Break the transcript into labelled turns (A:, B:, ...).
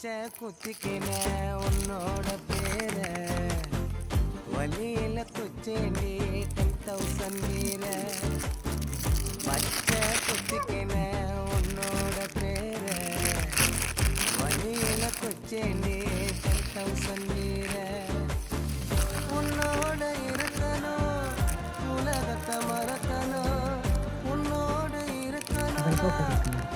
A: பச்சை குத்திக்கின உன்னோட பேர வழியில குச்சேண்டி 10,000 வீர பச்சை குத்திக்கின உன்னோட பேர வழியில குச்சேண்டி 10,000 வீர உன்னோட இருக்கணும் உலகத்தை மறக்கணும் உன்னோட இருக்கணும்